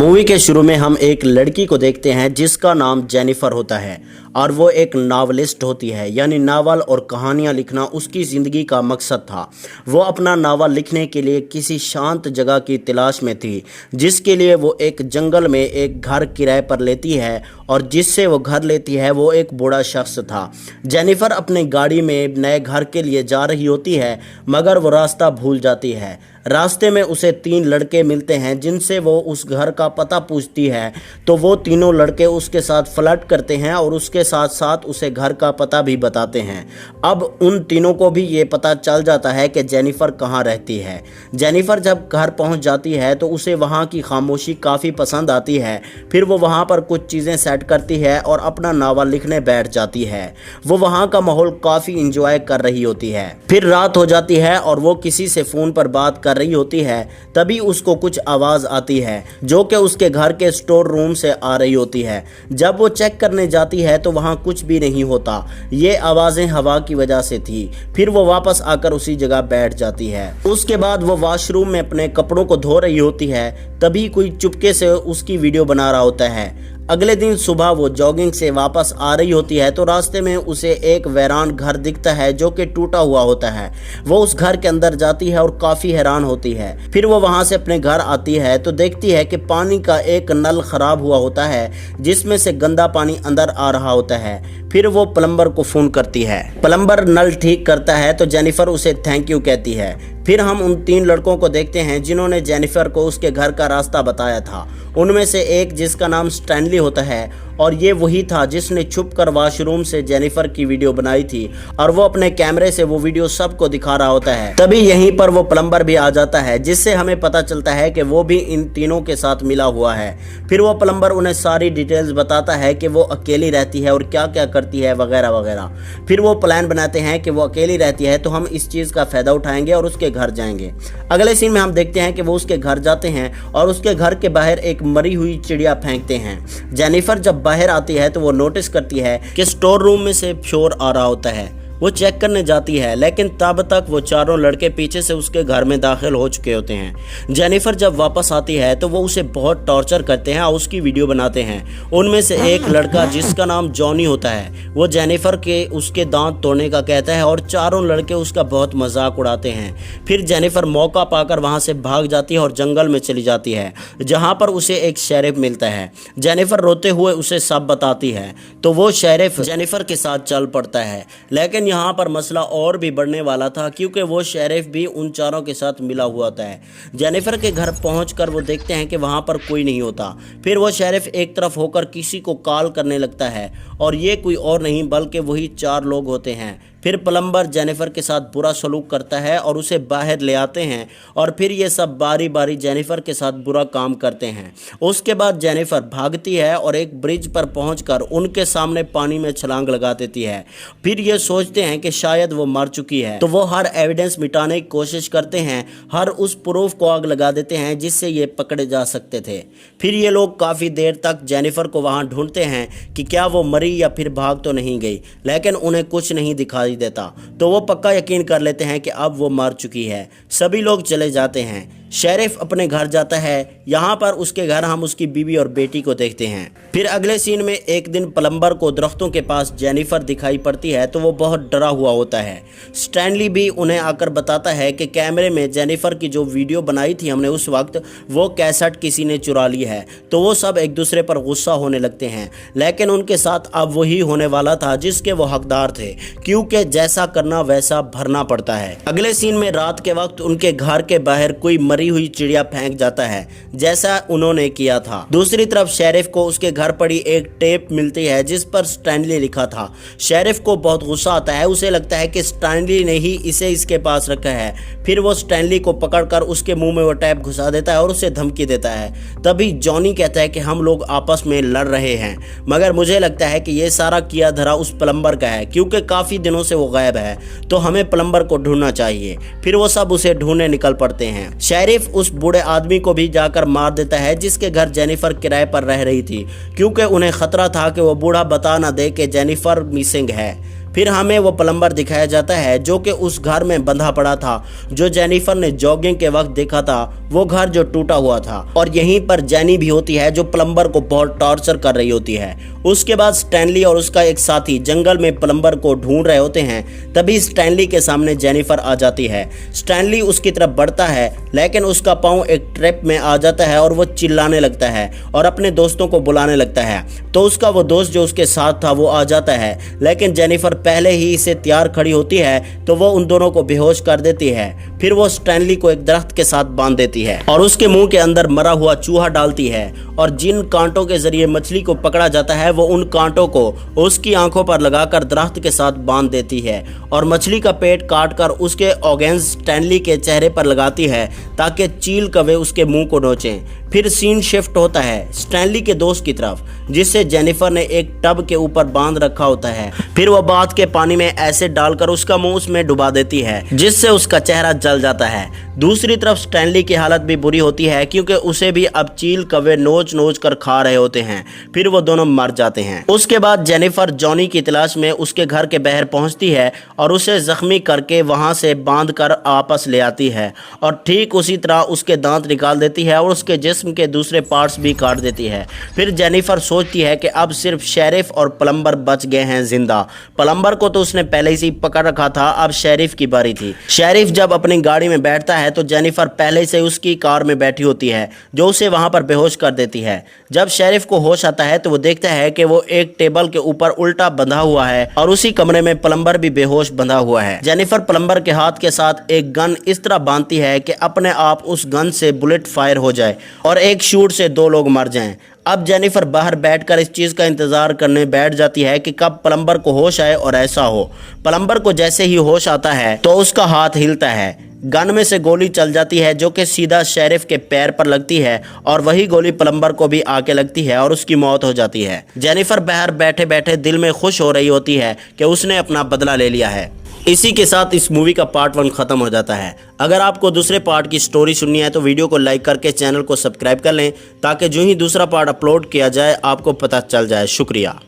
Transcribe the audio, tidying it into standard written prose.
Movie के शुरू में हम एक लड़की को देखते हैं जिसका नाम जेनिफर होता है और वो एक नावलिस्ट होती है, यानी नावल और कहानियाँ लिखना उसकी ज़िंदगी का मकसद था। वो अपना नावल लिखने के लिए किसी शांत जगह की तलाश में थी, जिसके लिए वो एक जंगल में एक घर किराए पर लेती है और जिससे वो घर लेती है वो एक बूढ़ा शख्स था। जेनिफर अपनी गाड़ी में नए घर के लिए जा रही होती है, मगर वो रास्ता भूल जाती है। रास्ते में उसे 3 लड़के मिलते हैं जिनसे वो उस घर का पता पूछती है, तो वो तीनों लड़के उसके साथ फ्लर्ट करते हैं और उसके साथ साथ उसे घर का पता भी बताते हैं। अब उन तीनों को भी ये पता चल जाता है कि जेनिफर कहाँ रहती है। जेनिफर जब घर पहुंच जाती है तो उसे वहाँ की खामोशी काफ़ी पसंद आती है। फिर वो वहाँ पर कुछ चीज़ें सेट करती है और अपना नावल लिखने बैठ जाती है। वो वहाँ का माहौल काफ़ी इंजॉय कर रही होती है। फिर रात हो जाती है और वो किसी से फ़ोन पर बात कर रही होती है। तभी उसको कुछ आवाज़ आती है जो कि उसके घर के स्टोर रूम से आ रही होती है। जब वो चेक करने जाती है तो वहाँ कुछ भी नहीं होता। ये आवाज़ें हवा की वजह से थी। फिर वो वापस आकर उसी जगह बैठ जाती है। उसके बाद वो वॉशरूम में अपने कपड़ों को धो रही होती है, तभी कोई चुपके से उसकी वीडियो बना रहा होता है। अगले दिन सुबह वो जॉगिंग से वापस आ रही होती है तो रास्ते में उसे एक वीरान घर दिखता है जो कि टूटा हुआ होता है। वो उस घर के अंदर जाती है और काफ़ी हैरान होती है। फिर वो वहाँ से अपने घर आती है तो देखती है कि पानी का एक नल खराब हुआ होता है जिसमें से गंदा पानी अंदर आ रहा होता है। फिर वो प्लम्बर को फ़ोन करती है। प्लम्बर नल ठीक करता है तो जेनिफर उसे थैंक यू कहती है। फिर हम उन 3 लड़कों को देखते हैं जिन्होंने जेनिफर को उसके घर का रास्ता बताया था। उनमें से एक जिसका नाम स्टैनली होता है और ये वही था जिसने छुपकर वॉशरूम से जेनिफर की वीडियो बनाई थी और वो अपने कैमरे से वो वीडियो सबको दिखा रहा होता है। तभी यहीं पर वो प्लम्बर भी आ जाता है जिससे हमें पता चलता है कि वो भी इन तीनों के साथ मिला हुआ है। फिर वो प्लम्बर उन्हें सारी डिटेल्स बताता है कि वो अकेली रहती है और क्या क्या करती है वगैरह वगैरह। फिर वो प्लान बनाते हैं कि वो अकेली रहती है तो हम इस चीज़ का फ़ायदा उठाएंगे और उसके घर जाएंगे। अगले सीन में हम देखते हैं कि वो उसके घर जाते हैं और उसके घर के बाहर एक मरी हुई चिड़िया फेंकते हैं। जेनिफर जब बाहर आती है तो वो नोटिस करती है कि स्टोर रूम में से शोर आ रहा होता है। वो चेक करने जाती है, लेकिन तब तक वो चारों लड़के पीछे से उसके घर में दाखिल हो चुके होते हैं। जेनिफर जब वापस आती है तो वो उसे बहुत टॉर्चर करते हैं और उसकी वीडियो बनाते हैं। उनमें से एक लड़का जिसका नाम जॉनी होता है वो जेनिफर के उसके दांत तोड़ने का कहता है और चारों लड़के उसका बहुत मजाक उड़ाते हैं। फिर जेनिफर मौका पाकर वहाँ से भाग जाती है और जंगल में चली जाती है जहाँ पर उसे एक शेरिफ मिलता है। जेनिफर रोते हुए उसे सब बताती है तो वो शेरिफ जेनिफर के साथ चल पड़ता है। लेकिन यहाँ पर मसला और भी बढ़ने वाला था क्योंकि वो शेरिफ भी उन चारों के साथ मिला हुआ होता है। जेनिफर के घर पहुंचकर वो देखते हैं कि वहाँ पर कोई नहीं होता। फिर वो शेरिफ एक तरफ होकर किसी को कॉल करने लगता है और ये कोई और नहीं बल्कि वही 4 लोग होते हैं। फिर प्लम्बर जेनिफर के साथ बुरा सलूक करता है और उसे बाहर ले आते हैं और फिर ये सब बारी बारी जेनिफर के साथ बुरा काम करते हैं। उसके बाद जेनिफर भागती है और एक ब्रिज पर पहुंचकर उनके सामने पानी में छलांग लगा देती है। फिर ये सोचते हैं कि शायद वो मर चुकी है तो वो हर एविडेंस मिटाने की कोशिश करते हैं, हर उस प्रूफ को आग लगा देते हैं जिससे ये पकड़े जा सकते थे। फिर ये लोग काफ़ी देर तक जेनिफर को वहाँ ढूंढते हैं कि क्या वो मरी या फिर भाग तो नहीं गई, लेकिन उन्हें कुछ नहीं दिखाई देता तो वो पक्का यकीन कर लेते हैं कि अब वो मर चुकी है। सभी लोग चले जाते हैं। शेरिफ अपने घर जाता है। यहाँ पर उसके घर हम उसकी बीवी और बेटी को देखते हैं। फिर अगले सीन में एक दिन प्लम्बर को दरख्तों के पास जेनिफर दिखाई पड़ती है तो वो बहुत डरा हुआ होता है। स्टैनली भी उन्हें आकर बताता है कि कैमरे में जेनिफर की जो वीडियो बनाई थी हमने उस वक्त, वो कैसेट किसी ने चुरा ली है। तो वो सब एक दूसरे पर गुस्सा होने लगते हैं, लेकिन उनके साथ अब वही होने वाला था जिसके वो हकदार थे, क्योंकि जैसा करना वैसा भरना पड़ता है। अगले सीन में रात के वक्त उनके घर के बाहर कोई मरी हुई चिड़िया फेंक जाता है जैसा उन्होंने किया था। दूसरी तरफ शेरिफ को उसके घर पड़ी एक टेप मिलती है जिस पर स्टैनली लिखा था। शेरिफ को बहुत गुस्सा आता है, उसे लगता है कि स्टैनली ने ही इसे इसके पास रखा है। फिर वो स्टैनली को पकड़कर उसके मुंह में वो टेप घुसा देता है और उसे धमकी देता है। तभी जॉनी कहता है कि हम लोग आपस में लड़ रहे हैं, मगर मुझे लगता है कि ये सारा किया धरा उस प्लम्बर का है क्योंकि काफ़ी दिनों से वो गायब है, तो हमें प्लम्बर को ढूंढना चाहिए। फिर वो सब उसे ढूंढने निकल पड़ते हैं। शेरिफ उस बूढ़े आदमी को भी जाकर मार देता है जिसके घर जेनिफर किराए पर रह रही थी, क्योंकि उन्हें खतरा था कि वो बूढ़ा बता ना दे कि जेनिफर मिसिंग है। फिर हमें वो प्लम्बर दिखाया जाता है जो कि उस घर में बंधा पड़ा था, जो जेनिफर ने जॉगिंग के वक्त देखा था, वो घर जो टूटा हुआ था। और यहीं पर जेनी भी होती है जो प्लम्बर को बहुत टॉर्चर कर रही होती है। उसके बाद स्टैनली और उसका एक साथी जंगल में प्लम्बर को ढूंढ रहे होते हैं। तभी स्टैनली के सामने जेनिफर आ जाती है। स्टैनली उसकी तरफ बढ़ता है, लेकिन उसका पाँव एक ट्रैप में आ जाता है और वो चिल्लाने लगता है और अपने दोस्तों को बुलाने लगता है। तो उसका वो दोस्त जो उसके साथ था वो आ जाता है, लेकिन जेनिफर पहले ही इसे तैयार खड़ी होती है तो वो उन दोनों को बेहोश कर देती है। फिर वो स्टैनली को एक दरख्त के साथ बांध देती है और उसके मुंह के अंदर मरा हुआ चूहा डालती है, और जिन कांटों के जरिए मछली को पकड़ा जाता है वो उन कांटों को उसकी आंखों पर लगाकर दरख्त के साथ बांध देती है और मछली का पेट काटकर उसके ऑर्गन्स स्टैनली के चेहरे पर लगाती है ताकि चील कौवे उसके मुंह को नोचें। फिर सीन शिफ्ट होता है स्टैनली के दोस्त की तरफ, जिससे जेनिफर ने एक टब के ऊपर बांध रखा होता है। फिर वह बाथ के पानी में एसिड डालकर उसका मुंह उसमें डुबा देती है, जिससे उसका चेहरा जल जाता है। दूसरी तरफ स्टैनली की हालत भी बुरी होती है क्योंकि उसे भी अब चील कौवे नोच नोच कर खा रहे होते हैं। फिर वो दोनों मर जाते हैं। उसके बाद जेनिफर जॉनी की तलाश में उसके घर के बाहर पहुंचती है और उसे जख्मी करके वहां से बांध कर वापस ले आती है और ठीक उसी तरह उसके दांत निकाल देती है और उसके जिस्म के दूसरे पार्ट्स भी काट देती है। फिर जेनिफर सोचती है कि अब सिर्फ शेरिफ और प्लम्बर बच गए हैं जिंदा। प्लम्बर को तो उसने पहले से ही पकड़ रखा था, अब शेरिफ की बारी थी। शेरिफ जब अपनी गाड़ी में बैठता है तो जेनिफर पहले से उसकी कार में बैठी होती है, जो उसे वहां पर बेहोश कर देती है। जब शेरिफ को होश आता है तो वो देखता है कि वो एक टेबल के ऊपर उल्टा बंधा हुआ है और उसी कमरे में प्लम्बर भी बेहोश बंधा हुआ है। जेनिफर प्लम्बर के हाथ के साथ एक गन इस तरह बांधती है कि अपने आप उस गन से बुलेट फायर हो जाए और एक शूट से 2 लोग मर जाएं। अब जेनिफर बाहर बैठकर इस चीज़ का इंतज़ार करने बैठ जाती है कि कब प्लम्बर को होश आए और ऐसा हो। प्लम्बर को जैसे ही होश आता है तो उसका हाथ हिलता है, गन में से गोली चल जाती है जो कि सीधा शेरिफ के पैर पर लगती है और वही गोली प्लम्बर को भी आके लगती है और उसकी मौत हो जाती है। जेनिफर बाहर बैठे बैठे दिल में खुश हो रही होती है कि उसने अपना बदला ले लिया है। इसी के साथ इस मूवी का पार्ट 1 खत्म हो जाता है। अगर आपको दूसरे पार्ट की स्टोरी सुननी है तो वीडियो को लाइक करके चैनल को सब्सक्राइब कर लें ताकि जो ही दूसरा पार्ट अपलोड किया जाए आपको पता चल जाए। शुक्रिया।